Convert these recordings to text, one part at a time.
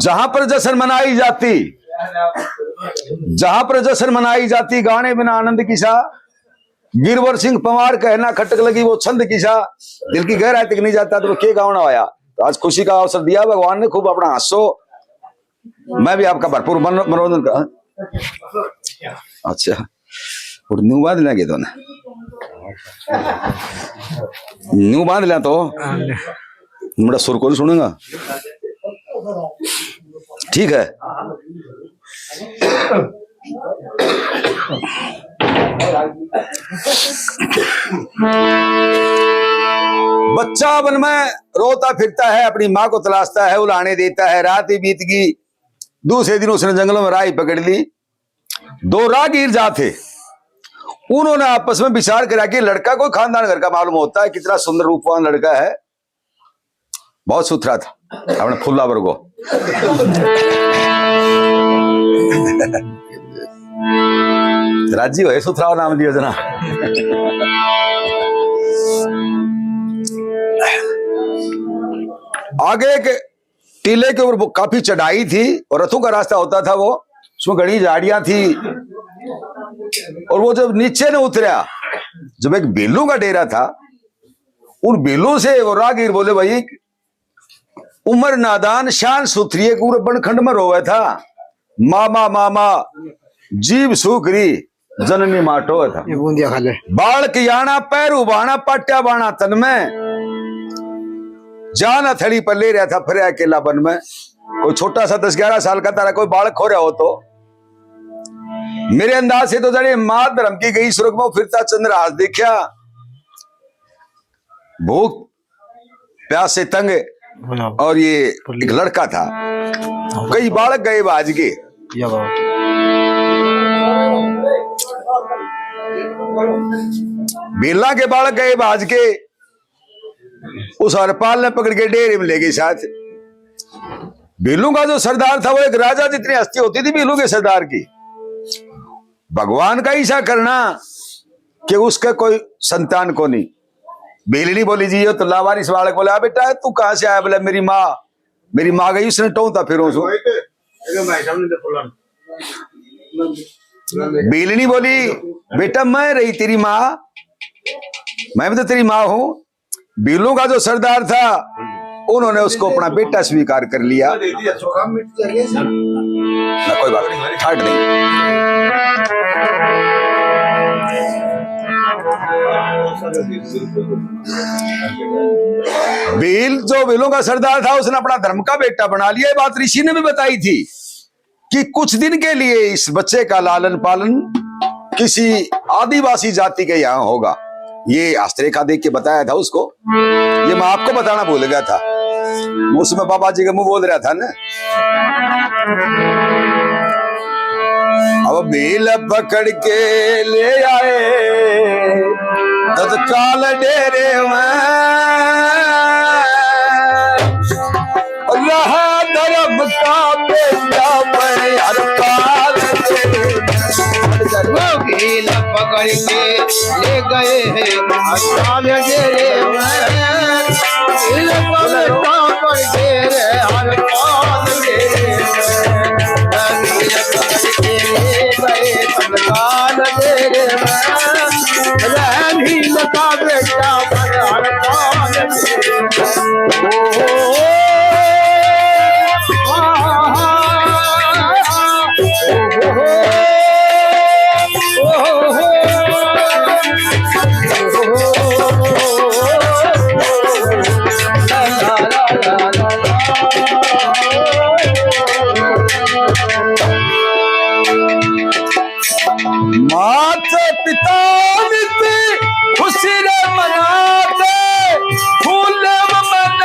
जहां पर जश्न मनाई जाती, जहां पर जश्न मनाई जाती, गाने बिना आनंद किसा। गिरवर सिंह पंवार कहना खटक लगी वो छंद किसा। दिल की गहराई तक नहीं जाता तो वो के गावना होया। तो आज खुशी का अवसर दिया भगवान ने, खूब अपना हंसो। मैं भी आपका भरपूर मनोरंजन कर। अच्छा और न्यू बांध लेंगे तो ना, न्यू बांध लिया तो मेरा सुर को सुनेगा। ठीक है। बच्चा वन में रोता फिरता है, अपनी माँ को तलाशता है, उलाने देता है। रात ही बीत गई, दूसरे दिन उसने जंगलों में राह पकड़ ली। दो राहगीर जा थे, उन्होंने आपस में विचार करा कि लड़का कोई खानदान घर का मालूम होता है, कितना सुंदर रूपवान लड़का है, बहुत सुथरा था अपने फुल्लावर को। राजी हो सुथरा नाम दिया जना। आगे एक टीले के ऊपर काफी चढ़ाई थी और रथों का रास्ता होता था, वो उसमें घनी झाड़ियां थी। और वो जब नीचे न उतरा, जब एक बेलू का डेरा था, उन बेलू से वो राहगीर बोले, भाई उमर नादान शान सुथरी पूरे बनखंड में रोवे था, मामा मामा जीव सुखरी जननी माटो था। बाल कियाना पैरू बाणा पाट्या बाणा तन में, जान हथेली पर ले रहा था फिर अकेला बन में। कोई छोटा सा 10-11 साल का तारा कोई बालक हो रहा हो तो मेरे अंदाज से तो जाने मां धर्म की गई स्वर्ग में फिरता चंद्रहास देखा। भूख प्यास से तंग, और ये एक लड़का था। कई बालक गए बाज के, बेला के बालक गए बाज के, उस हरपाल ने पकड़ के डेरे में ले गए साथ। बेलू का जो सरदार था वो एक राजा जितनी हस्ती होती थी बेलू के सरदार की। भगवान का ऐसा करना कि उसका कोई संतान को नहीं। बेलनी बोली जी, तो लावारिस बालक बोला, बेटा तू कहां से आया? बोला मेरी माँ गई, उसने टोंता फिर उसको। बेलनी बोली, बेटा मैं रही तेरी माँ, मैं भी तो तेरी माँ हूं। बेलू का जो सरदार था उन्होंने उसको अपना बेटा स्वीकार कर लिया। ना कोई बात नहीं, ठाट नहीं। बेलों का सरदार था, उसने अपना धर्म का बेटा बना लिया। ये बात ऋषि ने भी बताई थी कि कुछ दिन के लिए इस बच्चे का लालन पालन किसी आदिवासी जाति के यहाँ होगा। ये हस्तरेखा देख के बताया था उसको। ये मैं आपको बताना भूल गया था, उसमें बाबा जी का मुंह बोल रहा था ना। अब बेल पकड़ के ले आए तत्काल डेरे में, रहा धर्म का बेटा पर हरपाल बेल पकड़ के ले गए हैं हरपाल डेरे में, बेल पकड़ के हरपाल डेरे में, बेल पकड़ के ले गए हरपाल डेरे में, भील का बेटा पर हरपाल डेरे में। माता पिता खुशी रे मनाते, फूल मन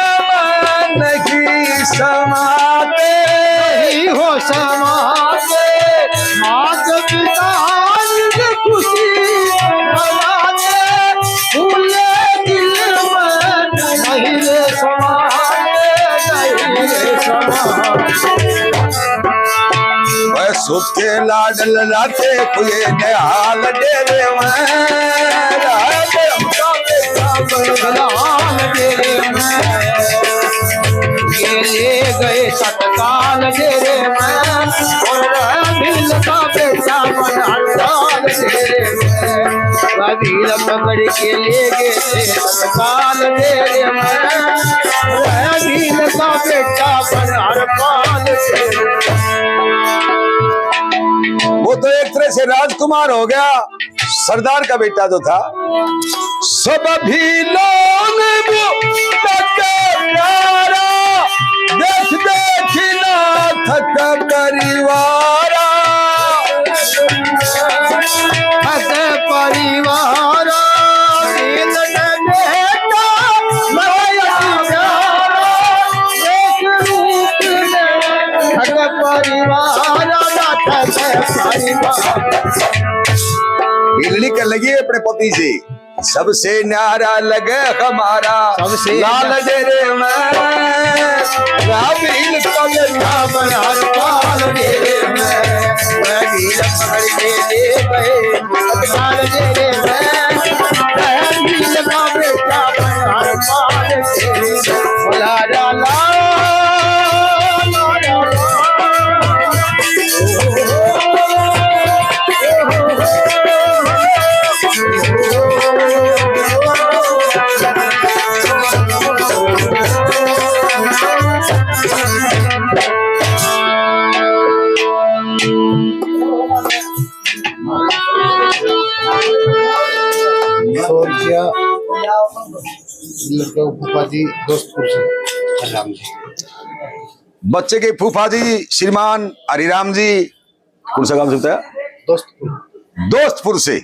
नहीं समाते, नहीं हो समाते। माता पिता खुशी मनाते, फूल दिल में नहीं रे समाते, नहीं रे समाते। सुखे लाडल लाते खुए निहाल डेरे ले गए तत्काल भीड़ पकड़ के ले गए थे तत्काल डेरे में भीड़ का बेटा बना पाल वो तो एक तरह से राजकुमार हो गया, सरदार का बेटा जो था। सब भीलों ने वो प्यारा देख देख ना थक परिवारा परिवार हिलनी कर लगी अपने पति से, सबसे न्यारा लगे हमारा सबसे लाल डेरे में रावील का बेटा हर पाल डेरे में भीड़ पकड़ के ले गए तत्काल डेरे में भीड़ का बेटा हर पाल डेरे में बोला जाला फूफा जी दोस्तपुर से हरिराम जी, बच्चे के फूफा जी श्रीमान हरिराम जी, कौन सा गांव से होता है? दोस्तपुर से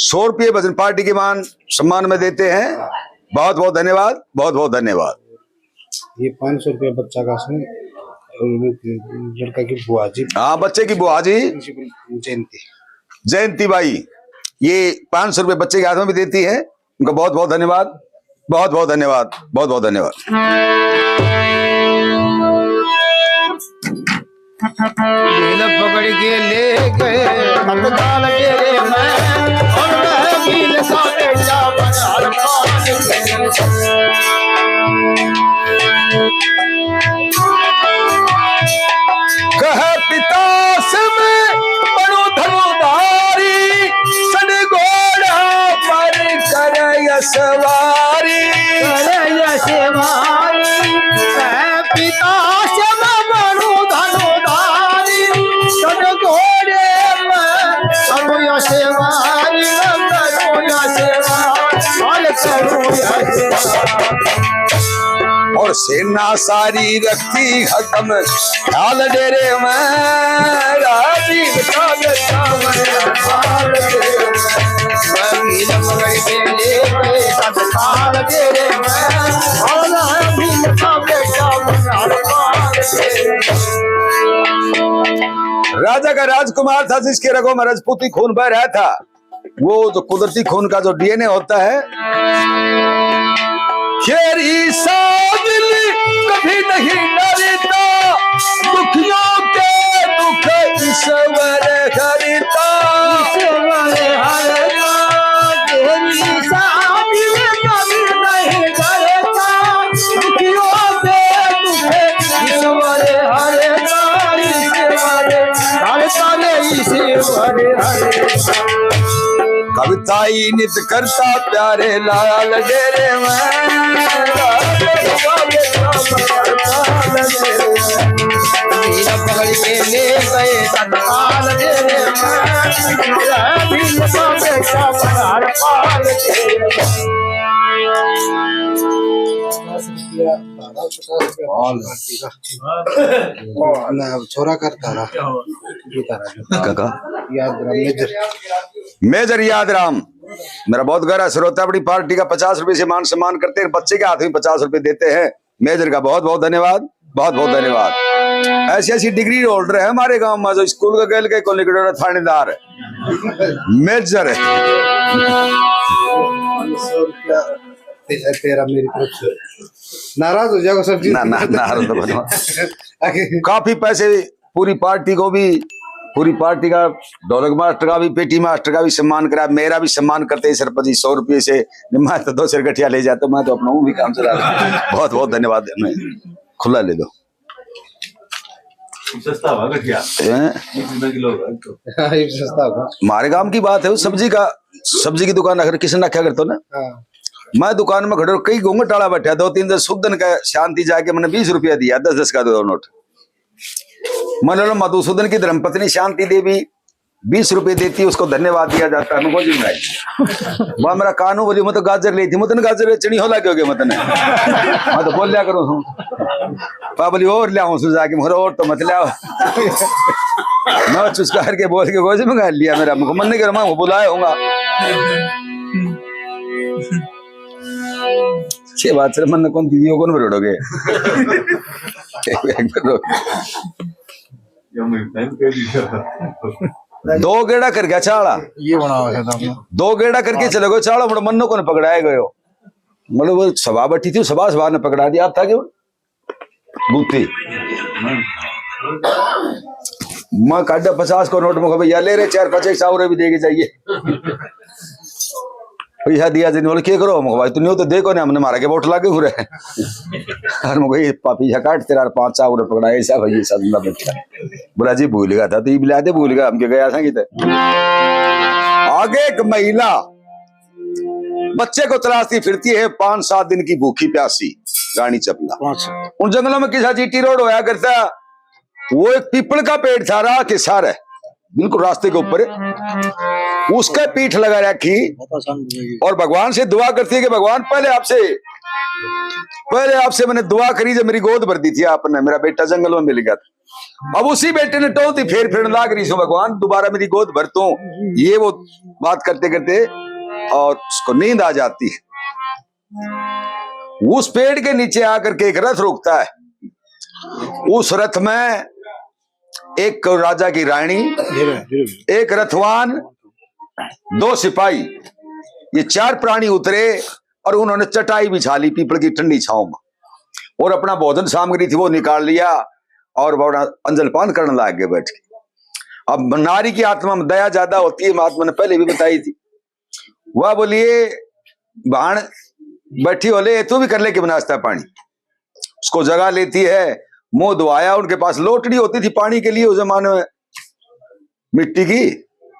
100 रुपये भजन पार्टी के मान सम्मान में देते हैं। बहुत बहुत धन्यवाद, बहुत बहुत धन्यवाद। ये 500 रुपये बच्चा का उसमें लड़का की बुआ जी, हाँ बच्चे की बुआ जी जयंती बाई, ये 500 रुपये बच्चे के हाथ में भी देती है। उनका बहुत बहुत धन्यवाद, बहुत बहुत धन्यवाद, बहुत बहुत धन्यवाद। पकड़ के ले गए तत्काल डेरे में और भीड़ का बेटा बना कह पिता से मैं बड़ो धनुधारी सन घोड़ा पर कर सवारी पिता से मैं बड़ो धनुधारी सन घोड़े में करो सेवारी और सेना सारी रखती खत्म ख्याल डेरे में राजीव का बेटा राजा का राजकुमार था जिसके रगों में राजपूती खून बह रहा था। वो जो कुदरती खून का जो डीएनए होता है, खेरी सादिली कभी नहीं डरता, दुखियों के दुख ईश्वर हरता। खेरी सादिली कभी नहीं डरता, दुखियों के दुख ईश्वर हरता। कविता नित करता प्यारे लाल डेरे में पकड़ के ले गए तत्काल डेरे में छोरा करता रहा मेजर याद राम, मेरा बहुत गहरा श्रोता, बड़ी पार्टी का 50 रुपए से मान सम्मान करते हैं, बच्चे के हाथ में 50 रुपए देते हैं। मेजर का बहुत बहुत धन्यवाद, बहुत बहुत धन्यवाद। ऐसी ऐसी डिग्री होल्डर है हमारे गांव में जो स्कूल का गैल के कॉलेज थानेदार है, मेजर है। तेरा मेरी तरफ से नाराज हो जाओ सर जी। ना नाराज तो बनो। काफी पैसे पूरी पार्टी को भी, पूरी पार्टी का ढोलक मास्टर का भी, पेटी मास्टर का भी सम्मान करा, मेरा भी सम्मान करते हैं सरपंच जी। 100 रुपये से मैं तो 2 सिर गठिया ले जाता, मैं तो अपना भी काम चला रहा। बहुत बहुत धन्यवाद, खुला ले दो। सस्ता हुआ घटिया हैं? 20 किलो होगा एक तो। ये सस्ता होगा। हमारे गांव की बात है, वो सब्जी की दुकान अगर किसी ने क्या करता ना, हाँ मैं दुकान में खड़े कई घूंघट टाला बैठा, 2-3 दिन सुदन का शांति जाके मैंने 20 रुपया दिया, 10-10 का 2 नोट। मैंने बोला मधुसूदन की धर्मपत्नी शांति देवी 20 रुपए देती, उसको धन्यवाद दिया जाता है। वह मेरा कानू बोली, मैं तो गाजर ली थी, मतन गाजर चनी होला क्यों गया मतन मैं तो बोल लिया करूँ पा बोली और लिया जाके मोर और तो मत लिया मैं चुस्का करके बोल के गोजी मंगा लिया, मेरा मुझको मन नहीं कर मैं बुलाया होगा। छह बात सर मन कौन दीदी कौन बरोडोगे दो गेड़ा कर गया चाड़ा, ये बना हुआ है आपने। 2 गेड़ा करके चले गए चाड़ा, मतलब मन्नो को पकड़ाए गयो, मतलब वो सभा बैठी थी, सभा ने पकड़ा दिया। आप था क्यों बूथी मैं काटा 50 को नोट में भैया ले रहे 4-5 100 भी देके जाइए पैसा दिया जी बोले क्या करो भाई तू नहीं हो तो देखो ना, हमने मारा के वोट लागे हुए और मुझे पापी काट तेरा 500 पकड़ा ऐसा भैया सदला बच्चा बोला जी भूल गया था तो बिला दे भूल गया हम गया था कि आगे एक महिला बच्चे को तलाशती फिरती है, 5-7 दिन की भूखी प्यासी रानी चपला। उन जंगलों में किसा जीटी रोड होया करता, वो एक पीपल का पेड़ था रहा के सार है बिल्कुल रास्ते के ऊपर, उसका पीठ लगा रखी और भगवान से दुआ करती है कि भगवान पहले आपसे मैंने दुआ करी जब मेरी गोद भर दी थी आपने, मेरा बेटा जंगल में मिल गया था, अब उसी बेटे ने टोलती फेर लाग रही सो भगवान दोबारा मेरी गोद भर तू, ये वो बात करते करते और उसको नींद आ जाती है। उस पेड़ के नीचे आकर के एक रथ रुकता है, उस रथ में एक राजा की रानी, एक रथवान, 2 सिपाही, ये 4 प्राणी उतरे और उन्होंने चटाई बिछा ली पीपल की ठंडी छांव में और अपना भोजन सामग्री थी वो निकाल लिया और बड़ा अंजलपान करने लग गए बैठ के। अब नारी की आत्मा में दया ज्यादा होती है, महात्मा ने पहले भी बताई थी। वह बोलिए बाण बैठी होले तू भी कर ले के बनास्ता पानी, उसको जगह लेती है, मुंह धोआया, उनके पास लोटड़ी होती थी पानी के लिए उस जमाने में मिट्टी की,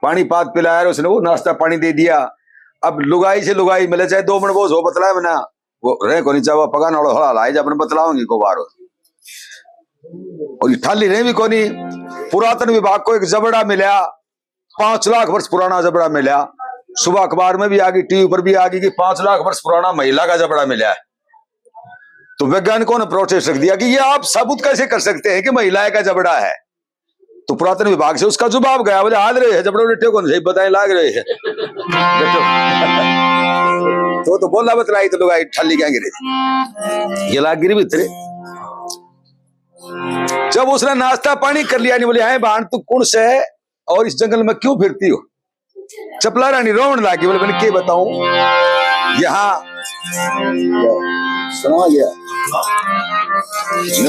पानी पात पिलाया उसने, वो नाश्ता पानी दे दिया। अब लुगाई से लुगाई मिले चाहे 2 मिनट वो हो बतलाए बना वो रहे को नहीं चाहे पका नौड़ो हला लाए जब बतलाऊंगी को बार और ठाली रहे भी कोनी। पुरातन विभाग को एक जबड़ा मिला, 5 लाख वर्ष पुराना जबड़ा मिला, सुबह अखबार में भी आ गई, टीवी पर भी आ गई कि 5 लाख वर्ष पुराना महिला का जबड़ा मिला है। तो वैज्ञानिकों ने प्रोटेस्ट रख दिया कि ये आप साबुत कैसे कर सकते हैं कि महिला का जबड़ा है, तो पुरातन विभाग से उसका जवाब गया, बोले हाथ रहे है जबड़े उठे कौन सही बताए लाग रहे हैं तो बोला बतलाई तो लोग ठल्ली क्या गिरे ये लाग गिरी भीतरे। जब उसने नाश्ता पानी कर लिया नहीं बोले आए बाण तू कौन से है और इस जंगल में क्यों फिरती हो, चपला रानी रोवन लागी, बोले मैंने क्या बताऊं यहाँ सुना गया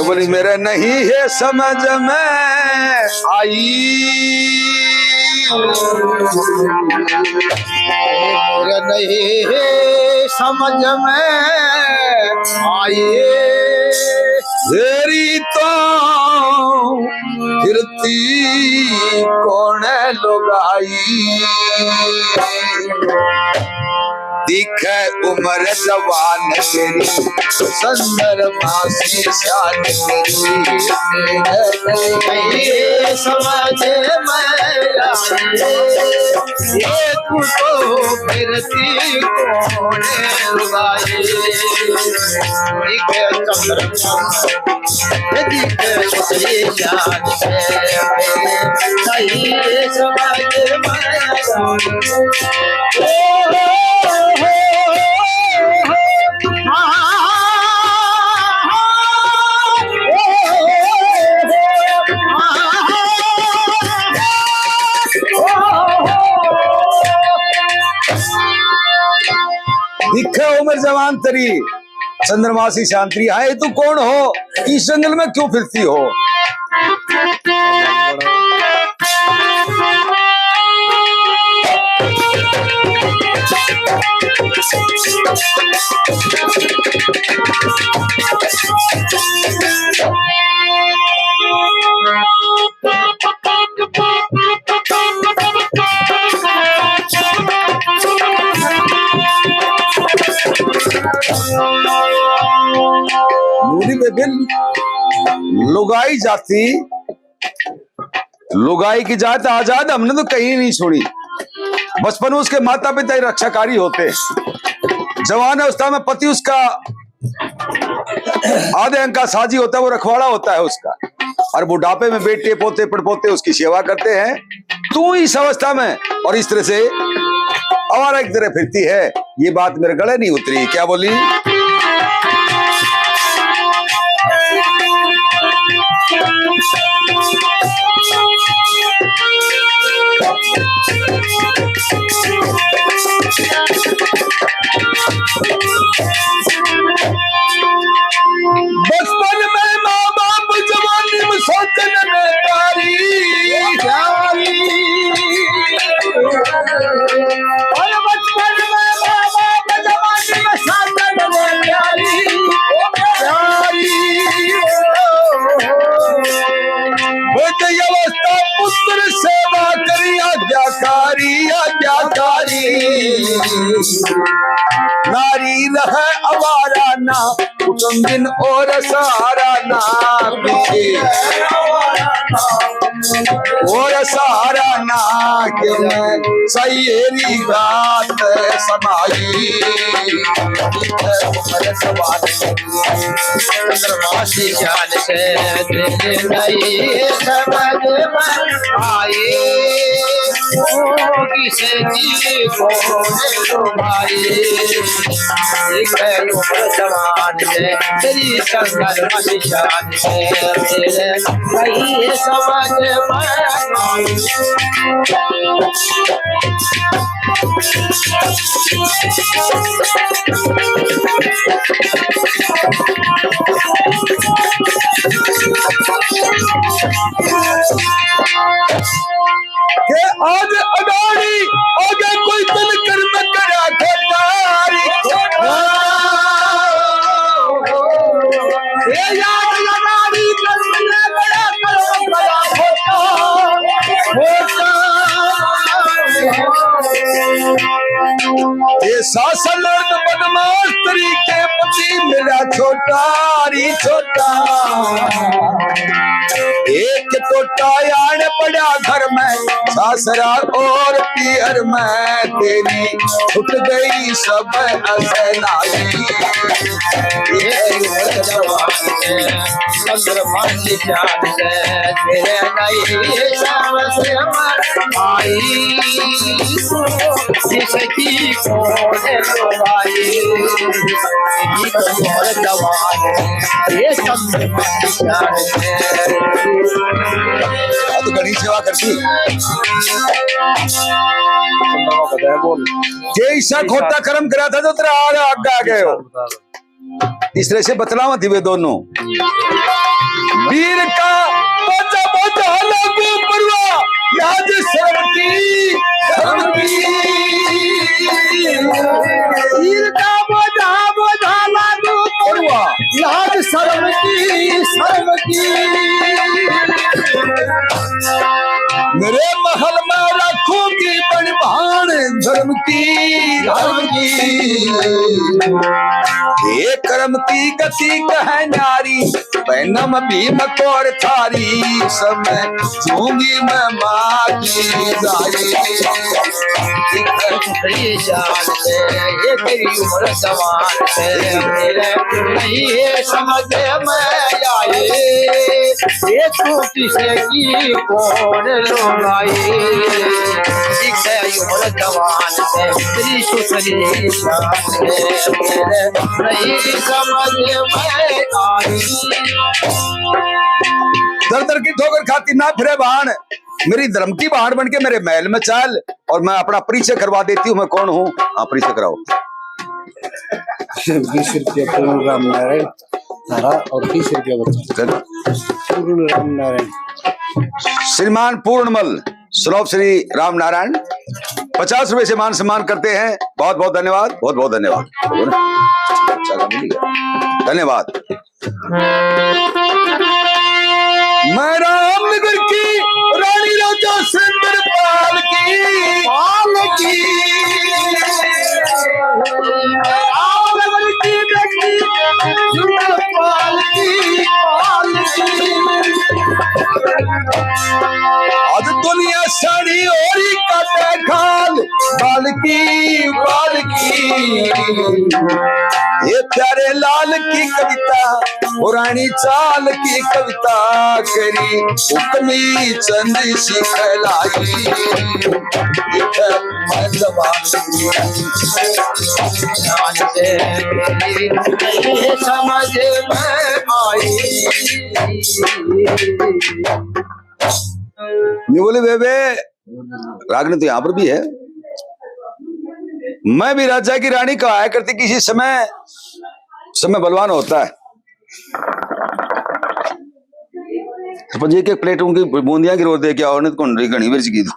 बोली मेरा नहीं है समझ में आई मेरा नहीं है समझ में आए तेरी तो फिरती कौन लुगाई दिखे उम्र जवान तेरी सुंदर मासी शान तेरी समझ में ये तू तो फिरती कौन लुगाई दिखे चंद्रमा दिखे मासी शान तेरी समझ में दिखे उम्र जवान तरी चंद्रमासी शांति आए तू कौन हो, इस जंगल में क्यों फिरती हो। नूरी बेबे लुगाई जाति, लुगाई की जात आजाद हमने तो कहीं नहीं छोड़ी। बचपन में उसके माता पिता ही रक्षाकारी होते, जवान अवस्था में पति उसका आधे अंक का साजी होता है, वो रखवाड़ा होता है उसका, और बुढ़ापे में बेटे पोते पड़पोते उसकी सेवा करते हैं। तू इस अवस्था में और इस तरह से आवारा की तरह फिरती है, ये बात मेरे गले नहीं उतरी। क्या बोली? बचपन में माँ बाप, जवानी में सोचन में प्यारी, और बचपन में माँ बाप जवानी में साजन में प्यारी बेटे अवस्था पुत्र सेवा करी, आज्ञाकारी आज्ञाकारी, नारी रह अवारा ना कुटुम दिन और सहारा ना पीछे, और सहारा ना के मैं सहेरी रात समाई चंद्रमासी जान से दिल नहीं समझ में आए, किसे जी को भाई जवान है तेरी चंद्रमासी जान से दिल नहीं समझ में आए। के आज अगाड़ी आगे कोई दिल कर्म करा खटारी, ये याद लगाड़ी कर्म ने बड़ा कर्म बड़ा होता ये शासन बदमाश तरीके पति मेरा छोटा री छोटा, एक टोटा यार पड़ा घर में सासरा और पियर में तेरी छुट गई सब असनाई। चंद्रमासी जान से तेरे नहीं समझ में आई, जिसकी कौन भाई जवान ये चंद्रमासी जान से तो गणेश सेवा करती जैसा खोटा कर्म करा था तो तेरा आगे आगे आ गए हो। इस तरह से बतलावा थी वे दोनों। वीर का बोझा बोझा लागू परवा याद शर्म की वीर का बोझा बोझा लागू परवा याद शर्म की मेरे महल में रखूंगी बड़भान धर्म की ये कर्म की गति कह नारी पैनम भीम कौर थारी समय दूंगी मैं माँ की गाई। जान से ये तेरी उम्र जवान से मेरे नहीं ये समझ में आए, ये तू किसे की कौन लोग आए, उम्र जवान से तेरी सुसरी जान से मेरे नहीं समझ में आई। दर दर की ठोकर खाती ना फिरे बहान, मेरी धर्म की बहान बन के मेरे महल में चल और मैं अपना परिचय करवा देती हूँ मैं कौन हूँ। हाँ परिचय कराओ। 20 रुपया पूर्ण राम नारायण धारा और 20 रुपया बच्चा पूर्ण राम नारायण। श्रीमान पूर्णमल श्लोक श्री राम नारायण 50 रुपए से मान सम्मान करते हैं। बहुत बहुत धन्यवाद, बहुत बहुत धन्यवाद, धन्यवाद। मैं रामनगर की रानी राजा सुंदर पाल की रामनगर की बेटी सुंदर पाल सड़ी ओरी कटे खाल बालकी बालकी। ये प्यारे लाल की कविता पुरानी चाल की कविता करी हुक्मी चंद सिखलाई। समझ में आई। नहीं बोले बेबे रागनी तो यहाँ पर भी है। मैं भी राजा की रानी कहा करती किसी समय समय बलवान होता है। सरपंच एक एक प्लेट उनकी बूंदियां की रोज दे के आओ नहीं तो घनी मिर्च की दो।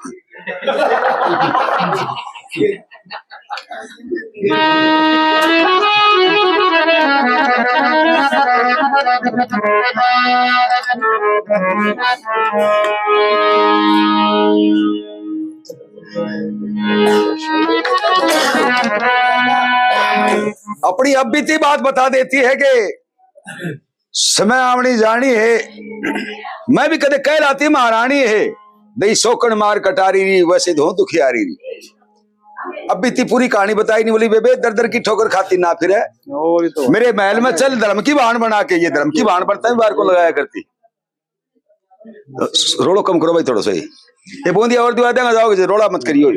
अपनी अब बीती बात बता देती है कि समय आवनी जानी है। मैं भी कदे कह लाती महारानी है दई शोकन मार कटारी री वैसे धो दुखियारी री। अब बीती पूरी कहानी बताई नहीं बोली बेबे दर दर की ठोकर खाती ना फिर है। तो मेरे महल में चल धर्म की बाण बना के। ये धर्म की बाण पड़ता है बार को लगाया करती। रोड़ो कम करो भाई थोड़ा सा। ये बूंदी और दिवा देंगे जाओगे रोड़ा मत करियो।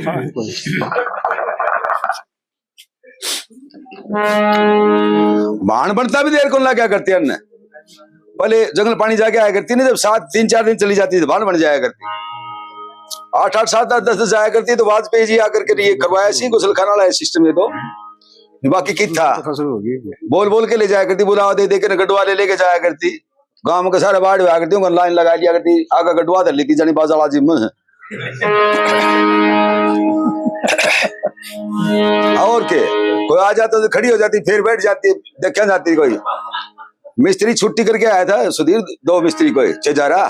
बाण बनता भी देर को ला क्या करती है अन्य पहले जंगल पानी जाके आया करती नहीं। जब 3-4 दिन चली जाती तो बाण बन जाया करती। 8-8 7-10 जाया करती तो वाजपेयी जी आकर के ये करवाया सी गुसल खाना वाला सिस्टम। ये तो बाकी की था बोल बोल के ले जाया करती। बुलावा दे दे के गडवा ले लेके जाया करती। गांव के सारे बाढ़ आया करती लाइन लगा लिया करती। आगा गडवा धर लेती जानी बाजाला जी में। और के कोई आ जाता तो खड़ी हो जाती फिर बैठ जाती देखा जाती। कोई मिस्त्री छुट्टी करके आया था सुधीर 2 मिस्त्री कोई चेजारा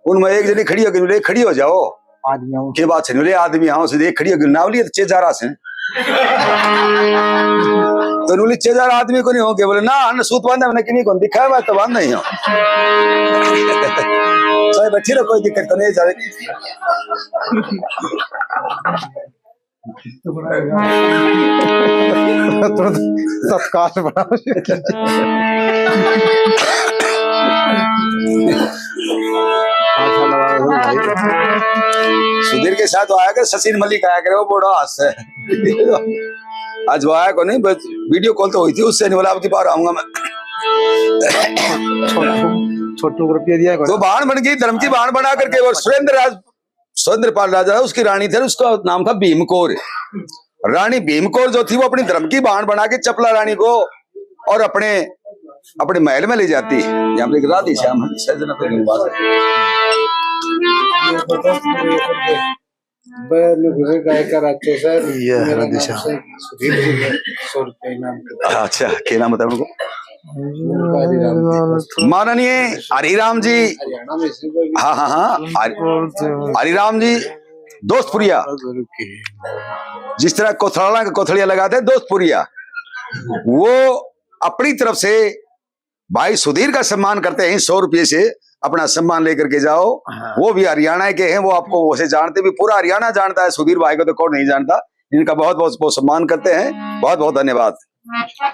उनमें एक जनी खड़ी हो खड़ी हो जाओ आदमियों के बात से बोले आदमी हाँ से खड़ी हो ना बोली चेजारा से तो बोली चेजारा आदमी को नहीं हो गया। बोले ना अन्न सूत बांधा मैंने किन्हीं को दिखाया हुआ तो बांध नहीं हो। चाहे बैठी रहो कोई दिक्कत तो नहीं जाए। तत्काल बना सुधीर के साथ आया कर सचिन मलिक आया करे वो बड़ा हाथ है। आज वो आया को नहीं बस वीडियो कॉल तो हुई थी उससे नहीं बोला आपकी बार आऊंगा मैं। छोटू को रुपया दिया तो बाण बन गई धर्म की बाण बना करके। और सुरेंद्रपाल राजा उसकी रानी थी उसका नाम था भीमकौर। रानी भीमकौर जो थी वो अपनी धर्म की बाण बना के चपला रानी को और अपने महल में ले जाती। यहाँ पे राधे श्याम अच्छा क्या नाम बताया उनको। माननीय हरिराम जी। हाँ हाँ हाँ हरिराम जी दोस्तपुरिया जिस तरह कोथड़ा का कोथड़िया लगाते हैं दोस्तपुरिया वो अपनी तरफ से भाई सुधीर का सम्मान करते हैं। 100 रुपये से अपना सम्मान लेकर के जाओ। वो भी हरियाणा के हैं वो आपको वैसे जानते भी पूरा हरियाणा जानता है। सुधीर भाई को तो कौन नहीं जानता। इनका बहुत बहुत सम्मान करते हैं। बहुत बहुत धन्यवाद।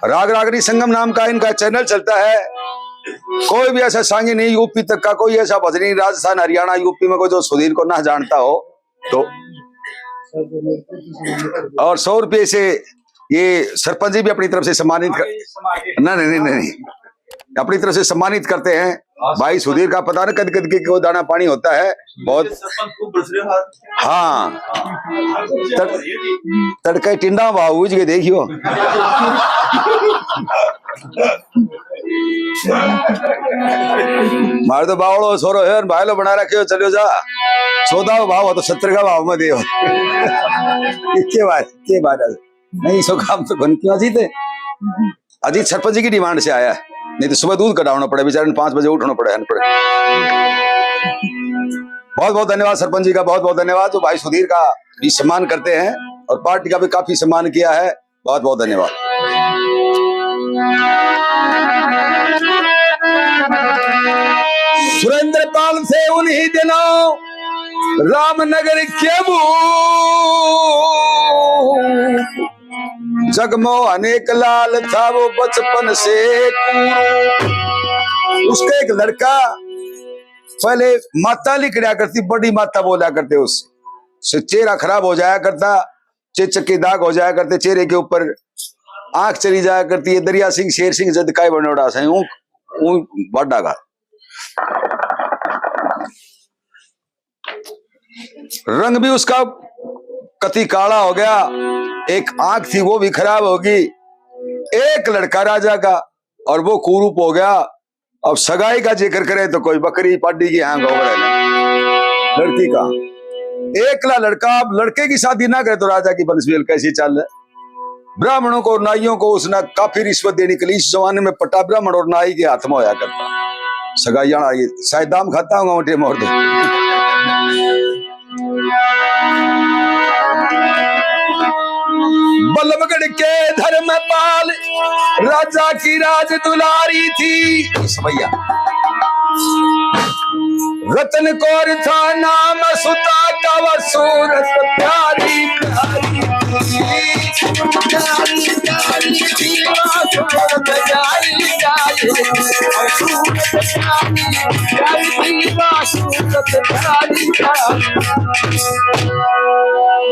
राग रागनी संगम नाम का इनका चैनल चलता है। कोई भी ऐसा सांगी नहीं यूपी तक का कोई ऐसा भजनी राजस्थान हरियाणा यूपी में कोई जो सुधीर को ना जानता हो तो। और 100 रुपये से ये सरपंच जी भी अपनी तरफ से सम्मानित नहीं अपनी तरफ से सम्मानित करते हैं। भाई सुधीर का पता ना कद कद के दाना पानी होता है बहुत। हाँ तड़के टिंडा भाव के देखियो। मार तो बावड़ो सोरो है भाईलो बना रखे चलो जा 14 भाव हो तो 70 का भाव में दे के बात नहीं सो काम तो घन क्यों अजीत है। अजीत सरपंच जी की डिमांड से आया है नहीं तो सुबह दूध कटाना पड़े बेचारे 5 बजे उठना पड़े। बहुत बहुत धन्यवाद सरपंच जी का बहुत बहुत धन्यवाद। तो भाई सुधीर का भी सम्मान करते हैं और पार्टी का भी काफी सम्मान किया है। बहुत बहुत धन्यवाद। सुरेंद्रपाल से उन्हीं दिनों रामनगर के जगमोहन एक लाल था वो बचपन से कूरू। उसका एक लड़का पहले माता लिखा करती, बड़ी माता बोला करते, उससे चेहरा खराब हो जाया करता, चेचक के दाग हो जाया करते चेहरे के ऊपर, आंख चली जाया करती है। दरिया सिंह शेर सिंह जद काय बनोड़ा से बड़ा का रंग भी उसका कति काला हो गया, एक आंख थी वो भी खराब होगी। एक लड़का राजा का और वो कुरूप हो गया। अब सगाई का जिक्र करे तो कोई बकरी पाडी की आंख हो गया लड़की का। एकला लड़का, अब लड़के की शादी ना करे तो राजा की बंसवेल कैसी चल है। ब्राह्मणों को और नाइयों को उसने काफी रिश्वत देने के लिए इस जमाने में पट्टा ब्राह्मण और नाई के हाथ में होया करता। सगाइया शायद दाम खाता हूँ मोटे मोर दे। बल्लभगढ़ के धर्मपाल राजा की राज दुलारी थी भैया। रतन कौर था नाम, सुता का वो सूरत प्यारी प्यारी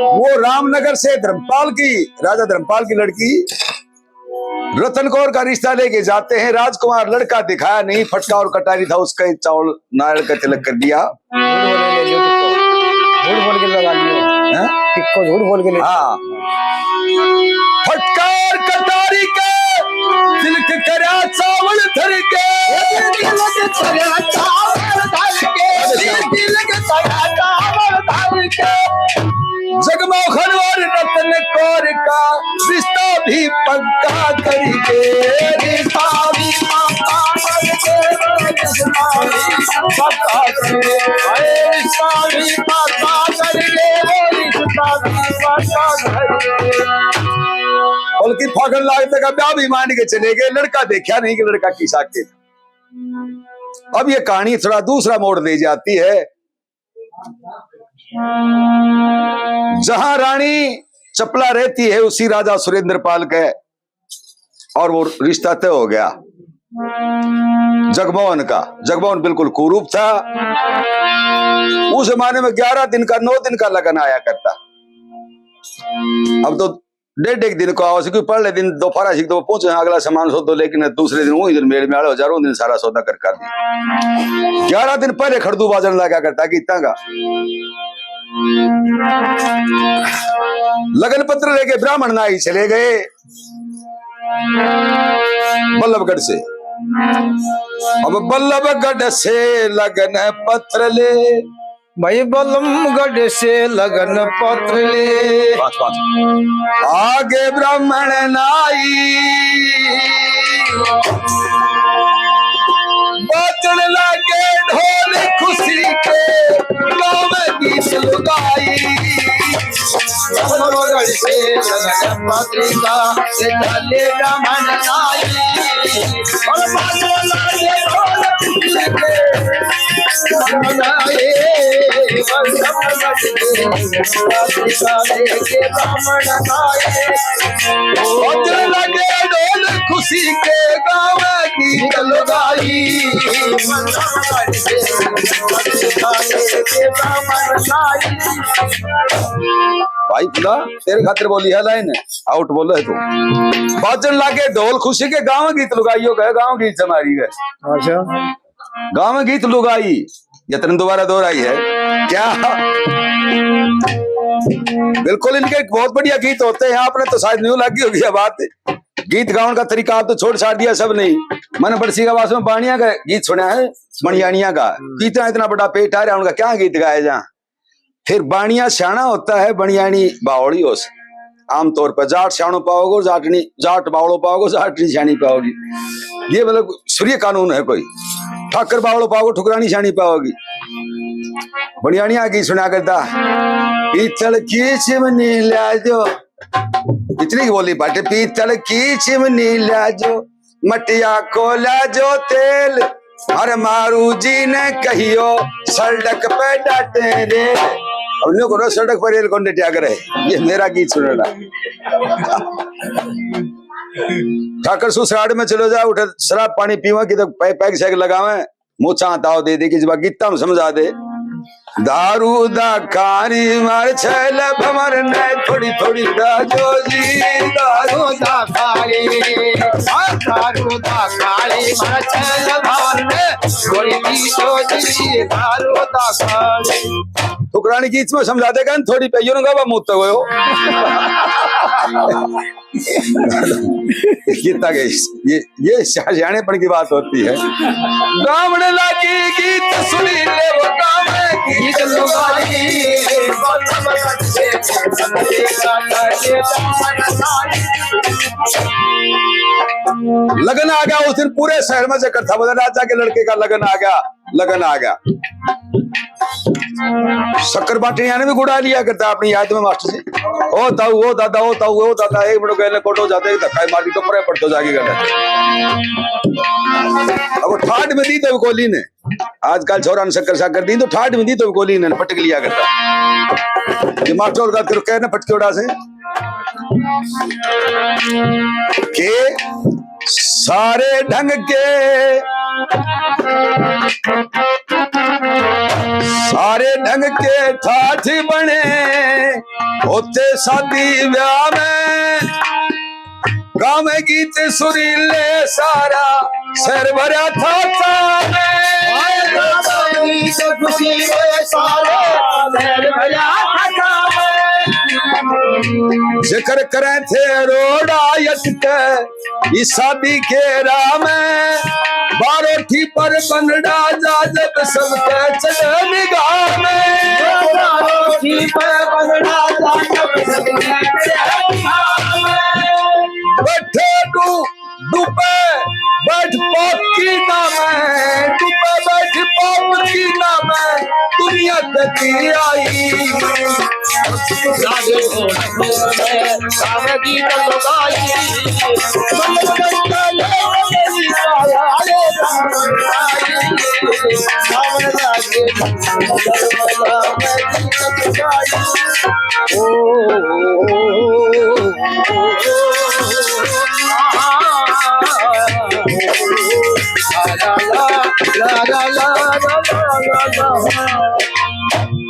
वो रामनगर से धर्मपाल की, राजा धर्मपाल की लड़की रतन कौर का रिश्ता लेके जाते हैं। राजकुमार लड़का दिखाया नहीं, फटका और कटारी था उसका, चावल नारियल का तिलक कर दिया। झूठ बोल के लगा लियो, टिक्को झूठ बोल के ले। हाँ, फटका और कटारी के तिलक करा चावल धर के, तिलक करा चावल धर के जगमोहन और रतन कौर का रिश्ता भी पक्का करके, रिश्ता भी पक्का करके, रिश्ता भी पक्का करके, रिश्ता भी पक्का करके, रिश्ता भी पक्का करके। बल्कि फागन लागते का ब्याह भी मान के चले गए। लड़का देखा नहीं कि लड़का किसा के। अब ये कहानी थोड़ा दूसरा मोड़ ले जाती है। जहां रानी चपला रहती है उसी राजा सुरेंद्रपाल के, और वो रिश्ता तय हो गया जगमोहन का। जगमोहन बिल्कुल कुरूप था। उस जमाने में 11 दिन का 9 दिन का लगन आया करता। अब तो डेढ़ एक दिन को आवश्यक पढ़ ले, दिन दोपहर सीख दो पहुंचे अगला सामान सौदो, लेकिन दूसरे दिन वही दिन मेल में आड़े हजारों दिन सारा सौदा कर दी। 11 दिन पहले खड़दू बाजन लगा करता कि इतना का लगन पत्र लेके ब्राह्मण नाई चले गए बल्लभगढ़ से। अब बल्लभगढ़ से लगन पत्र ले, भाई बल्लभगढ़ से लगन पत्र ले। आगे ब्राह्मण नाई बाजन लागे ढोल खुशी के, गाँव में गीत लुगाई। बल्लभगढ़ से लगन पत्रिका से चले ब्राह्मण नाई, और बाजन लागे ढोल खुशी के, लगे ढोल खुशी के, गाँव गीत लुगाई। भाई खुदा तेरे खातिर बोली है लाइन, आउट बोलो है तू। बाजन लागे ढोल खुशी के, गाँव गीत लुगाइयो गए, गाँव गीत जमारी गए। अच्छा, गाँव में गीत लुगाई यतन दोबारा दोहराई है क्या? बिल्कुल, इनके बहुत बढ़िया गीत होते हैं। आपने तो शायद न्यू लगी होगी ये बात। गीत गाउन का तरीका आप तो छोड़ छाड़ दिया सब। नहीं, मैंने बरसी का वास में बाणिया का गीत सुना है, मणियानिया का। कितना इतना बड़ा पेट आ रहा है उनका, क्या गीत गाए जहाँ। फिर बाणिया श्याणा होता है, बणियानी बावड़ी हो। आमतौर पर जाट श्याणो पाओगे, जाटनी जाट बावड़ो पाओगे, जाटनी श्याणी पाओगी। ये मतलब सूर्य कानून है कोई। ठाकर बावड़ो पाओगे, ठुकरानी श्याणी पाओगी। बणियानिया गीत सुना करता, पीतल की चिमनी लाजो, इतनी की बोली बाटे। पीतल की चिमनी लाजो, मटिया को लाजो तेल, अरे मारू जी ने कहियो सड़क पे डांटे रे, अब न्यू करो सड़क पर रेल कौन क्या करे, ये मेरा गीत सुनना। ठाकर सुसराड़ में चलो जाओ, उठे शराब पानी पीवा की तो पैक शैक लगावे, मुँह ताव दे दे कि जब गीता में समझा दे। दारू दा खारी मार छैल भमर ने थोड़ी थोड़ी दाजो जी, दारू दा खारी दारू दा खाली मार छैल भमर ने थोड़ी दाजो जी, दारू दा खाली। फुकरानी गीत में समझा देगा थोड़ी पे यूं गावा मुँह तो गयो। गीता के ये शाहजहानेपन की बात होती है। गावण लागी गीत सुनी ले वो गावे गीत लुगाई, लगन आ गया उस दिन पूरे शहर में चक्कर था, बता राजा के लड़के का लगन आ गया, लगन आ गया। शक्कर बाटियां ने भी गुड़ा लिया करता अपनी याद में मास्टर जी, ओ ताऊ ओ दादा ओ ताऊ ओ दादा, एक मिनट गए कोटो जाते ही धक्का मारी तो परे पड़तो जागी गए। अब ठाट में दी तो कोहली ने, आजकल छोरा ने शक्कर शाकर दी तो ठाट में दी तो कोहली ने पटक लिया करता। ये मास्टर का फिर कह ना पटके उड़ा से के सारे ढंग के, सारे ढंग के ठाठ बने होते शादी ब्याह में, गाँव में गीत सुरीले सारा शहर भरा था जिक्र करे थे रोडायत के इस शादी के राह में, बारोठी पर बनडा जा जब सबके चले निगाह में, बारोठी पर बनडा जा जब सबके चले निगाह में, बैठे डूबे बैठ पाप की नाम, डूबे बैठ पाप की नाम, दुनिया कती आई राधे हो सावगी लगाई,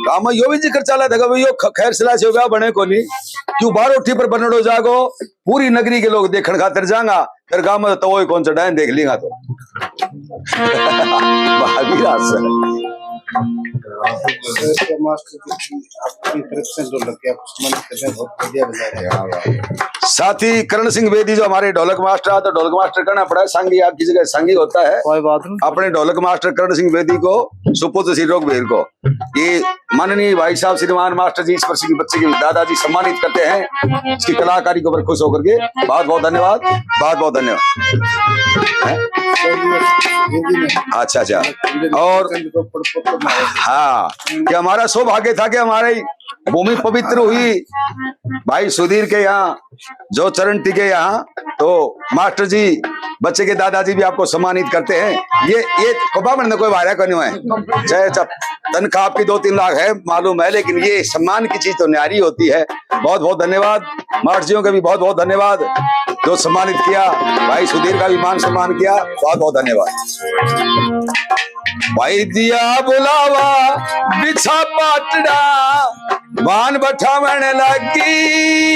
काम यो भी जिक्र चला था यो खैर सलाह से होगा बने को नहीं, क्यों बारोठी पर बनड़ो जागो, पूरी नगरी के लोग देखण खातिर जाएगा, फिर गांव में तो कौन सा डायन देख लेगा तो साथी करण सिंह बेदी जो हमारे ढोलक मास्टर है, तो ढोलक मास्टर करना पड़ा है, संगी आपकी जगह संगी होता है, कोई बात नहीं। अपने ढोलक मास्टर करण सिंह बेदी को सुपुत्र श्री रोगवीर को ये माननीय भाई साहब श्रीमान मास्टर जी ईश्वर सिंह बच्चे के दादाजी सम्मानित करते हैं, इसकी कलाकारी को खुश होकर के बहुत बहुत धन्यवाद, बहुत बहुत धन्यवाद। अच्छा अच्छा, और हाँ कि हमारा सौभाग्य था कि हमारे भूमि पवित्र हुई भाई सुधीर के यहाँ जो चरण टिके यहाँ, तो मास्टर जी बच्चे के दादाजी भी आपको सम्मानित करते हैं। ये कोई भाड़ा का नहीं है, चाहे तनख्वाह आपकी 2-3 लाख है मालूम है, लेकिन ये सम्मान की चीज तो न्यारी होती है। बहुत बहुत धन्यवाद मास्टर जियों का भी बहुत बहुत धन्यवाद जो सम्मानित किया, भाई सुधीर का भी मान सम्मान किया, बहुत बहुत धन्यवाद। भाई दिया बुलावा बिछा पाटड़ा मान बठावन लगी,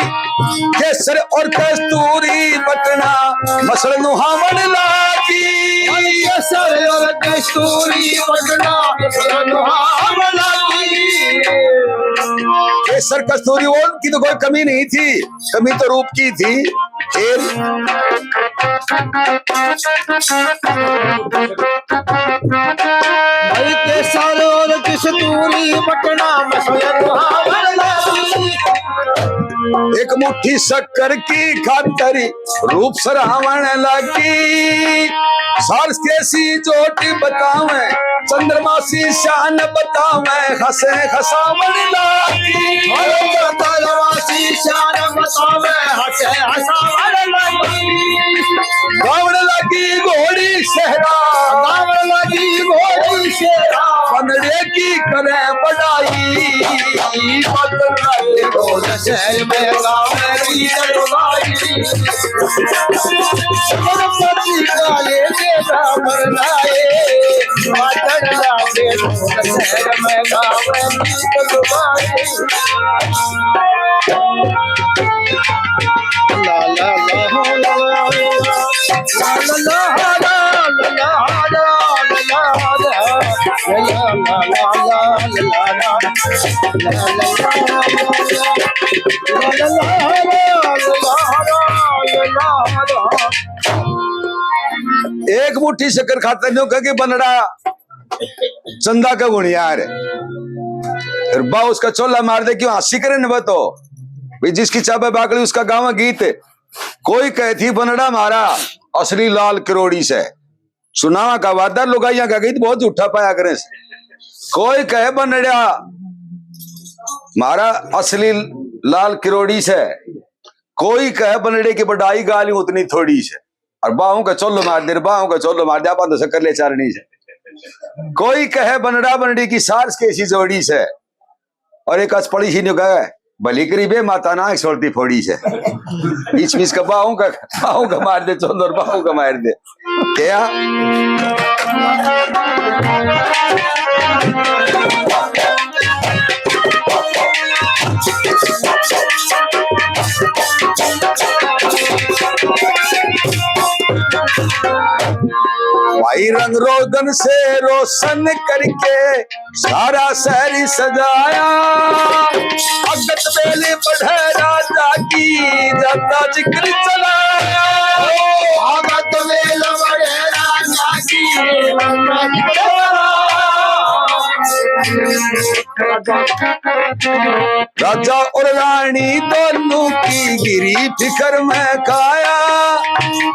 केसर और कस्तूरी बटना मसल नुहावन लगी, केसर और कस्तूरी बटना मसल नुहावन लगी। केसर कस्तूरी की तो कोई कमी नहीं थी, कमी तो रूप की थी। भाई केसर और कस्तूरी बटना मसल नुहावन लगी, एक मुट्ठी शक्कर की खातरी रूप सरावण लगी, सारस कैसी जोटी बतावे चंद्रमा सी शान बतावे, हंसे हंसावन लगी, चंद्रमा सी शान बतावे हंसे हंसावन लगी। गावण लगी घोड़ी सहरा, गावण लगी ढोल शहर में गावे गीत गाई गणपति काले बेटा मरनाए वादन लागे ढोल शहर में गावे गीत गाई ला ला ला ला एक मुट्ठी शक्कर खाते नहीं कह बनड़ा चंदा का गुणियार फिर बा उसका चोला मार दे क्यों हंसी करे न बतो भाई जिसकी चाबे बाकड़ी उसका गाँव गीत कोई कहती बनड़ा मारा असली लाल करोड़ी से सुनावा का वादा लुगाइया का गीत बहुत झूठा पाया करे कोई कहे बनड़ा मारा असली लाल किरोड़ी से कोई कहे बनड़े की बड़ाई गाली उतनी थोड़ी से और बाहों का चोलो मार दे बाहों का चोलो मार दिया तो शक्कर ले चारनी से कोई कहे बनड़ा बनड़ी की सार्स कैसी जोड़ी से और एक अच पड़ी ही नहीं कहे भली करीबे माता ना छोड़ती फोड़ी से बीच बीच का बाहों का मार दे चोलो और बाहों का मार दे क्या भाई रंग रोगन से रोशन करके सारा शहर सजाया अगत बेले बढ़े राजा की जाता जिक्र चलाया आगत वेल बड़े राजा की राजा और रानी दोनों की गिरी फिकर में काया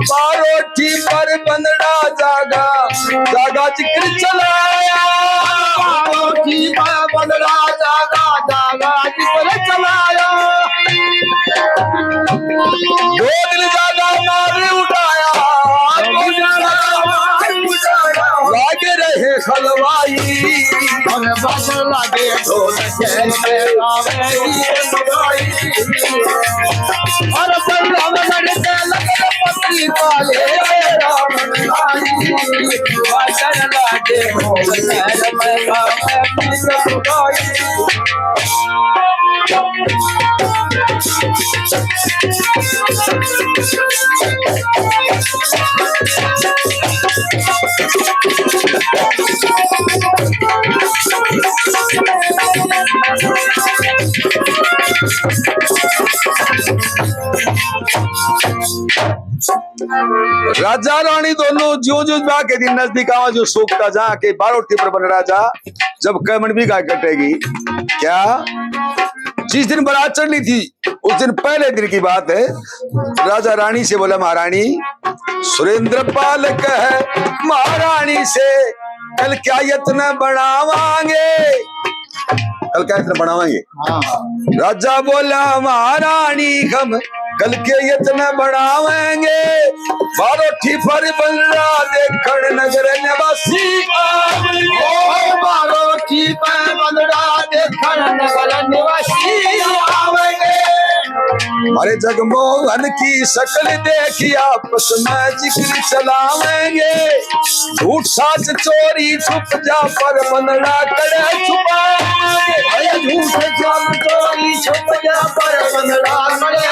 पारोठी पर बनड़ा जागा जागा जिक्र चलाया पारोठी पर बनड़ा जागा जागा जिक्र चलाया दो दिन जागा मार उठाया लागे रहे खलवाई हमें बस लगे ढोल शहर में गावे गीत गाई और बल्लभ लड़के लगे पत्री काले राम आई वादन लागे ढोल शहर में गावे गीत गाई राजा रानी दोनों जो जो बा के दिन नजदीक आवा जो सोखता जा के बारोठी पर बन राजा जब कैमन भी गाय कटेगी क्या जिस दिन बारात चढ़नी थी उस दिन पहले दिन की बात है राजा रानी से बोला महारानी सुरेंद्र पाल कहे महारानी से कल क्या यत्न बढ़ावांगे कल क्या यत्न बढ़ावांगे राजा बोला महारानी हम कल के यत्न बढ़ावेंगे बारोठी पर बलरा देखण नगर निवासी बारोठी पर बलरा देखण नगर निवासी आवेंगे हमारे जगमोहन की शक्ल देखी आपस में जिक्र चलावेंगे झूठ साच चोरी छुप जा पर बंदड़ा करे छुपाएंगे झूठ जाम चोरी छुप जा पर बंदड़ा करे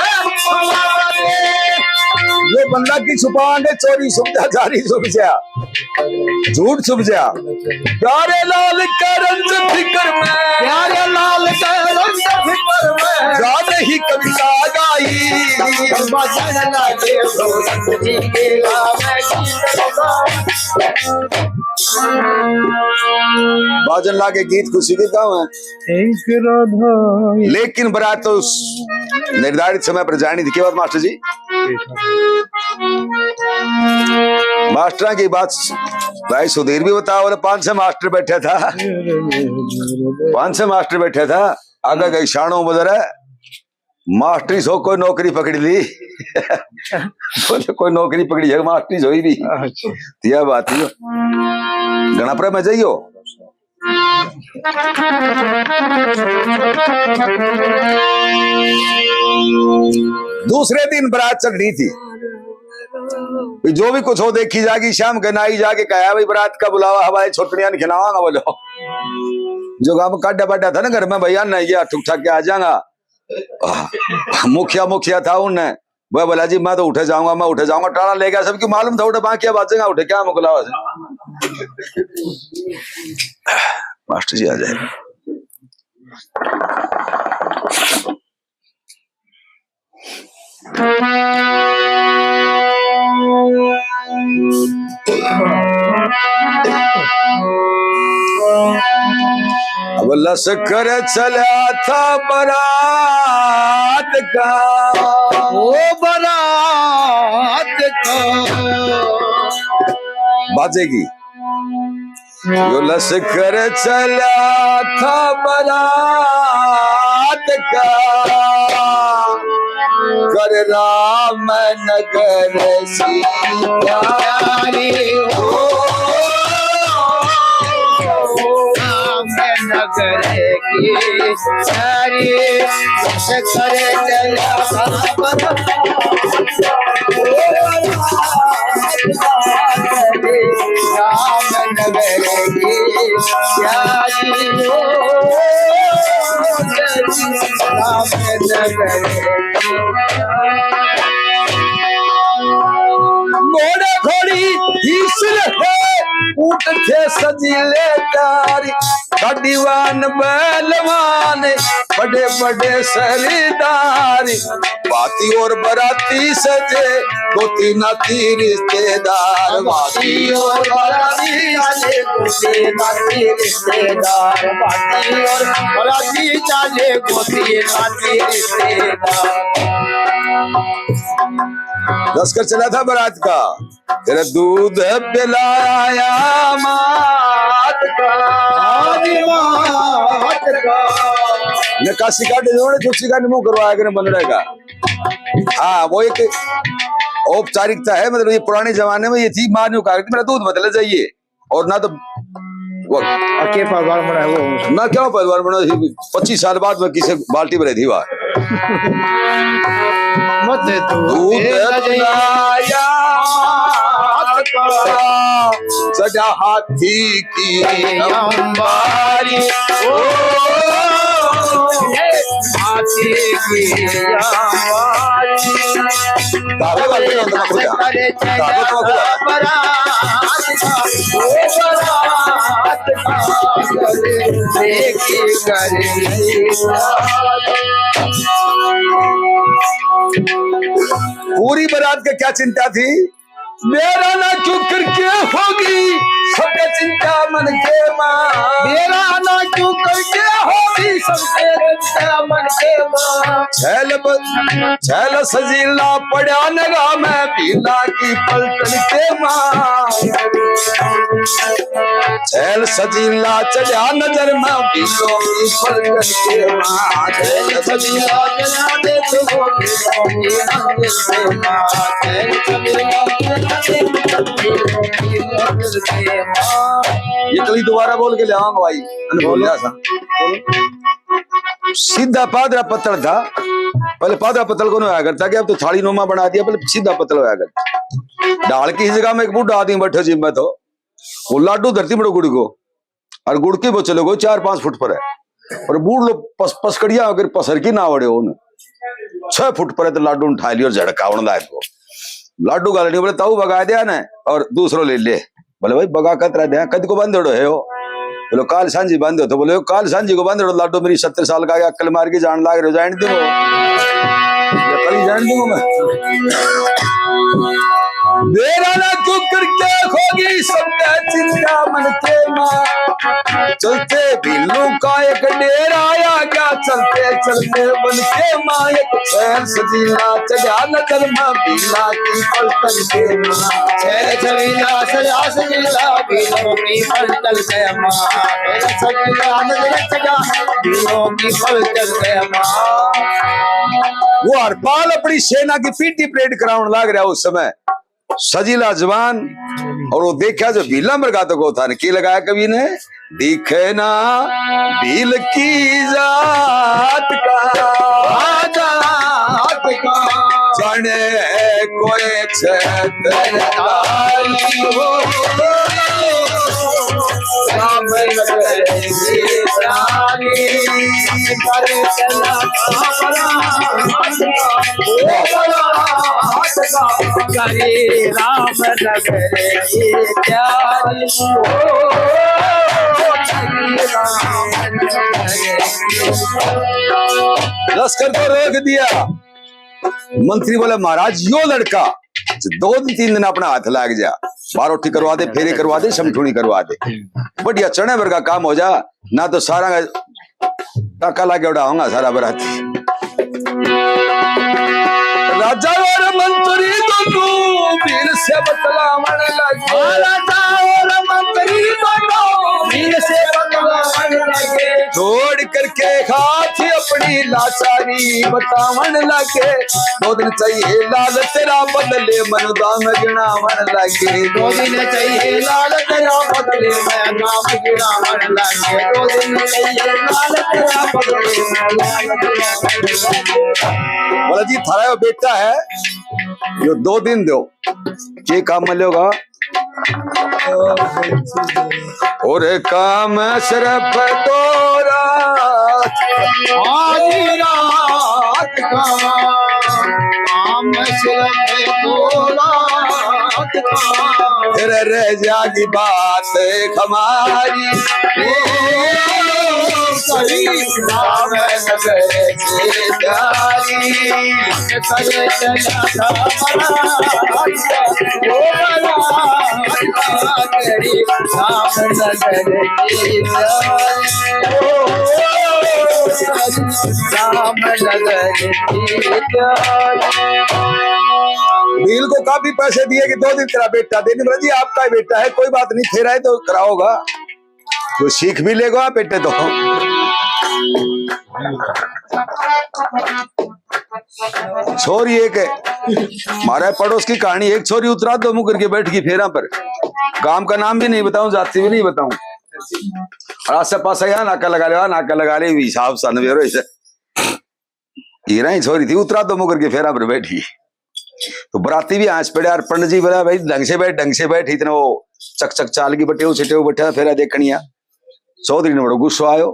ये बंदा की छुपाएंगे चोरी छुप जा जारी छुप जा झूठ छुप जा प्यारे लाल के रंज फिक्र में प्यारे लाल के रंज फिक्र में ज्यादा ही कविता गाई बजन लगे ढोलक जी के गावे गीत बाजन लागे गीत खुशी के गाँव है एक राधा लेकिन बारात तो निर्धारित समय पर जानी थी। क्या बात मास्टर जी? मास्टर की बात भाई सुधीर भी बताओ। बोले 500 मास्टर बैठा था, 500 मास्टर बैठा था। आगे गई शाणों बदर है मास्टरी सो कोई नौकरी पकड़ी ली बोले कोई नौकरी पकड़ी है मास्टरी सोई भी। यह बात ही गणा पर मैं जाइयो दूसरे दिन बारात चल रही थी, जो भी कुछ हो देखी जागी। शाम के नाई जाके कहा भाई बारात का बुलावा हवाई छोटनिया ने खिलावांगा। बोलो जो काम काटा बाटा था ना घर में भैया नहीं गया ठुक ठाक के आ जाऊंगा। मुखिया था उनने वह बोला जी मैं तो उठे जाऊंगा टाड़ा ले गया। सबकी मालूम था उठे बाकी बाजेगा उठे क्या मुकलावा से। मास्टर जी आ जाए। अब लश्कर चला था बारात का, ओ बारात का बाजेगी। यो लश्कर चला था बारात का, कर राम नगर सीता हो। नगर की सारी करे चला राम नगर की सारी राम नगर घोड़े घोड़ी ईश्वर है ऊट थे सजीले तारी, दीवान बैलवान बड़े बड़े सरीदारी, बाती और बराती सजे गोती नाती रिश्तेदार। बाती और बराती चाले गोती नाती रिश्तेदार, बाती और बराती चाले गोती नाती रिश्तेदार। लश्कर चला था बारात का, तेरा दूध पिलाया मात का, नक्काशी का चुस्सी का मुंह करवाया कर बन रहेगा। हाँ वो एक औपचारिकता है, मतलब ये पुराने जमाने में ये थी। मां ने कहा कि मेरा दूध बदले जाइए, और ना तो के परिवार में रहे वो ना क्या परिवार बना। 25 साल बाद में किसी बाल्टी में रही थी वह मत दूध पिलाया सजा हाथी की अंबारी, ओ हाथी की अंबारी, दावे वाले ने अंदर खोजा दावे तो खोजा पूरी बारात का क्या चिंता थी। मेरा ना क्यों करके होगी सबके चिंता मन के माँ, मेरा ना क्यों करके होगी सबके चिंता मन के माँ। छैल सजीला पड़ा नगा मैं पीला की पलटन के माँ, छैल सजीला चढ़ा नजर में पीलों की पलटन के माँ, छैल सजीला चढ़ा दे तो ये कभी दोबारा बोल के ले आऊंगा भाई। बोल सीधा पादरा पत्थर था पहले, पादरा पत्थर को नहीं करता कि अब तो थाली नुमा बना दिया, पहले सीधा पत्थर होया करता। डाल की जगह में एक बूढ़ा आदमी बैठे जिम में, तो वो लाडू धरती बड़ो गुड़ को, और गुड़ के वो चले गो 4-5 फुट पर है, और बूढ़ लोग पसकड़िया होकर पसर की ना वड़े 6 फुट पर है, तो लाडू उठा लिया और झड़का उड़ लाए को लाडू गाल नहीं बोले ताऊ भगा दिया ना, और दूसरों ले ले। बोले भाई बगा कतरा दे कद को बंद है हो, बोलो काल सांझी बंद हो, तो बोले काल सांझी को बंद हो। लाडू मेरी 70 साल का अक्ल मार के जान लाग रहे जान दो जान दूंगा मैं। मेरा ना तू करके होगी सबका चिंता मन के माँ, चलते बिल्लू का एक डेरा आया क्या, चलते चलते बन के माँ एक छैल सजीला चढ़ा नजर माँ बीला की पलटन के माँ, छैल सजीला चढ़ा सजीला बीलों की पलटन के माँ, छैल सजीला नजर चढ़ा बीलों की पलटन के माँ। वो हरपाल अपनी सेना की पीटी परेड कराउन लाग रहा उस समय, सजीला जवान, और वो देखा जो भीला मरगा तो को था की लगाया कवि ने, दिखे ना भील की जात का जाने कोई राम नगर की प्यारी लश्कर को रोक दिया। मंत्री बोले महाराज यो लड़का 2-3 दिन अपना हाथ लाग जा, बारोटी करवा दे, फेरे करवा दे, समठूणी करवा दे, बढ़िया चने भर का काम हो जा, ना तो सारा टाका लागे उड़ाऊंगा सारा बराती। राजा और मंत्री दोनों वीर से बतलावन लगे, राजा और मंत्री दोनों वीर से बतलावन लगे, छोड़ करके हाथ अपनी लाचारी बतावन लगे, 2 दिन चाहिए लाल तेरा बदले मनदान गिनावन लगे, 2 दिन चाहिए लाल तेरा बदले मैं नाम गिरावन लगे, 2 दिन चाहिए लाल तेरा बदले बोला जी थारा यो बेटा है यो 2 दिन दो के काम मिलेगा, और काम सिर्फ तोरा आधी रात का काम सिर्फ तोरा फिर रह जागी बात हमारी, राम नगर से प्यारी करे चला तेरी राम नगर की राम नगर की भील को काफी पैसे दिए कि 2 दिन तेरा बेटा देने बोला जी आपका ही बेटा है, कोई बात नहीं, फेरा है तो कराओगा, तो सीख भी लेगा बेटे तो। छोरी एक है हमारे पड़ोस की कहानी, एक छोरी उतरा दो मुंह करके बैठ गई फेरा पर, गांव का नाम भी नहीं बताऊं, जाति भी नहीं बताऊं, और आसे पास यहाँ नाका लगा ले हिसाब सा नवेरो ऐसे हीरा ही छोरी थी, उतरा दो मुंह करके फेरा पर बैठी, तो बराती भी आंच पड़े यार, पंडित जी बोला भाई ढंग से बैठ, इतना वो चक चाल की बटे छिटे बैठा फेरा देखनिया। चौधरी ने बड़ो गुस्सा आयो,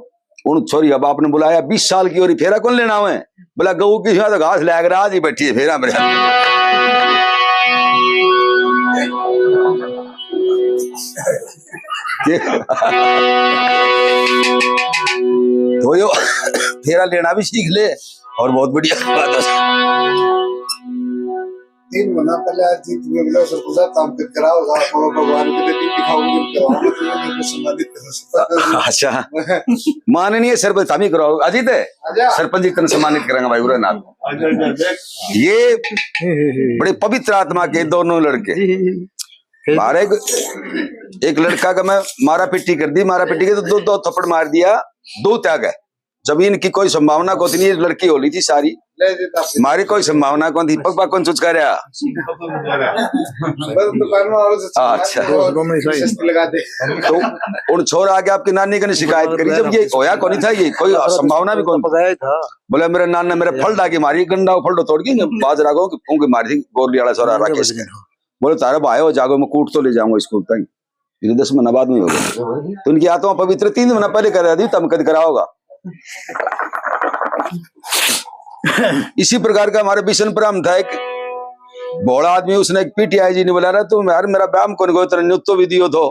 उन छोरी का बाप ने बुलाया, 20 साल की और फेरा कौन लेना है, बोला गऊ की तो घास लग रहा आज ही बैठी है फेरा मेरे तो यो फेरा लेना भी सीख ले, और बहुत बढ़िया बात है। 3 महीना पहले आज जीत में बोला सर पूजा काम कर कराओ और भगवान के लिए दिखाऊंगी कराऊंगा तो ये को सम्मानित कर सकता। अच्छा माननीय सरपंच हम ही कराओ, अजीत है सरपंच जी को सम्मानित करेंगे भाई बुरा नाथ। ये बड़े पवित्र आत्मा के दोनों लड़के, मारे एक लड़का का मैं मारा पिट्टी कर दी, मारा पिट्टी के तो 2 थप्पड़ मार दिया, 2 त्याग है, जमीन की कोई संभावना को नहीं, लड़की होली थी सारी, मारी कोई संभावना कौन थी, पग कौन चुच कर रहा। अच्छा तो उन छोर आके आपकी नानी का शिकायत करी, जब ये होया कौन था, ये कोई संभावना भी कौन था, बोले मेरे नाना मेरे फल डाके मारी, गंडा फल तोड़ के बाजरा को फूंक मारी थी, गोरली वाला छोरा राकेश के, बोले तारा भाई हो जागो मैं कूट तो ले जाऊंगा स्कूल तक, 10 महीना बाद में हो गया, तो उनकी आत्मा पवित्र 3 महीना पहले कर दी, तब कद कराओगा। इसी प्रकार का हमारे बिशनपुरम था एक बड़ा आदमी, उसने एक पीटीआई जी ने बुला रहा, तो यार मेरा ब्याम कौन गो तेरा न्युत्तो भी दियो दो,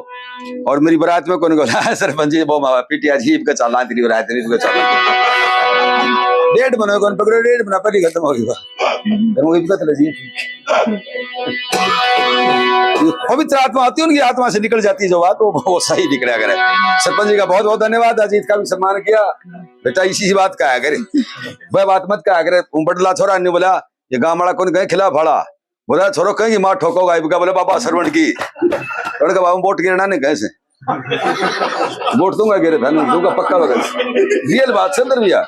और मेरी बारात में कौन गो सरपंच जी वो पीटीआई जी का चलना तेरी बारात में चलना, डेट बनो कौन पकड़ो, डेट बना पहले खत्म हो गया, पवित्र आत्मा आती है, उनकी आत्मा से निकल जाती है जो बात, वो सही निकला करे। सरपंच जी का बहुत बहुत धन्यवाद, अजीत का भी सम्मान किया, बेटा इसी बात का है करे, वह बात मत कहा करे, बड़ला छोरा ने बोला ये गाँव वाला कौन कहे खिला फाड़ा, बोला छोरो कहेंगे माँ ठोकोगा, बोले बाबा सरवण की, लड़का बाबू वोट गिरना नहीं कैसे वोट दूंगा, गिरे था दूंगा पक्का वगैरह, रियल बात चंद्र भैया,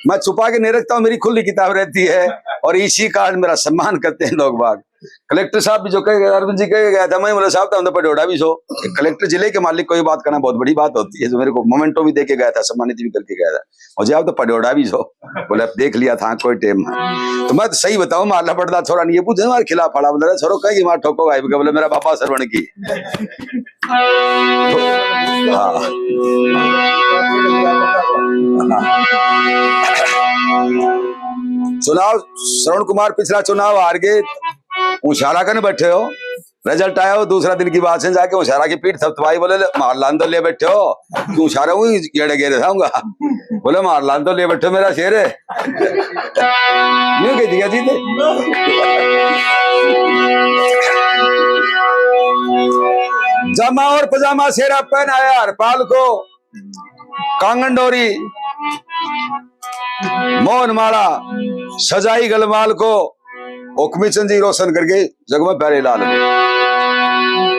मैं छुपा के नहीं रखता हूँ, मेरी खुली किताब रहती है, और इसी कारण मेरा सम्मान करते हैं लोग बाग। कलेक्टर साहब भी जो कहे गए, अरविंद जी कहे गया था, मैं बोला साहब तो पटोड़ा भी सो। कलेक्टर जिले के मालिक को ये बात करना बहुत बड़ी बात होती है, जो मेरे को मोमेंटो भी दे के गया था, सम्मानित भी करके गया था, मुझे आप तो पटोड़ा भी सो। बोले देख लिया था कोई टाइम। तो मैं तो सही बताऊं, मारना पड़ता छोरा नहीं, ये पूछे मार खिला फाड़ा, बोला छोरो कहीं मार ठोको भाई, बोले मेरा पापा श्रवण की। हाँ चुनाव, श्रवण कुमार पिछला चुनाव हार गए, उशारा करने बैठे हो, रिजल्ट आया हो दूसरा दिन की बात है, जाके उशारा की पीठ थपथपाई, बोले मारलान तो ले बैठे हो, तू उशारा हुई गेड़े गेड़े थाऊंगा, बोले मारलान तो ले बैठे मेरा शेर है। यूं कह दिया जी जमा और पजामा शेरा पहनाया हरपाल को, कांगन डोरी मोहन माला सजाई गलमाल को, हुक्मी चंद जी रोशन करके जग में प्यारे लाल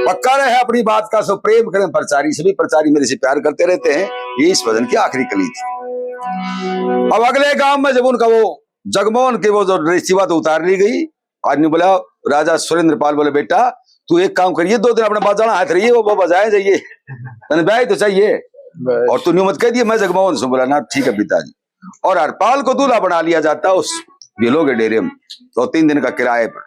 पक्का रहे अपनी बात का, सो प्रेम करें प्रचारी, सभी प्रचारी मेरे से प्यार करते रहते हैं, ये इस भजन की आखिरी कली थी। अब अगले गांव में जब उनका वो जगमोहन की वो जो रिश्तीवात उतार ली गई, आदमी बोला राजा सुरेंद्र पाल, बोले बेटा तू एक काम करिए, 2 दिन अपने बजाना हाथ रहिए, वो बजाए जाइए, ब्याह तो चाहिए, और तू न्यू मत कह दिए मैं जगमोहन से। बोला ना ठीक है पिताजी। और हरपाल को दूल्हा बना लिया जाता उस गिलो के डेरे में, तो 3 दिन का किराए पर।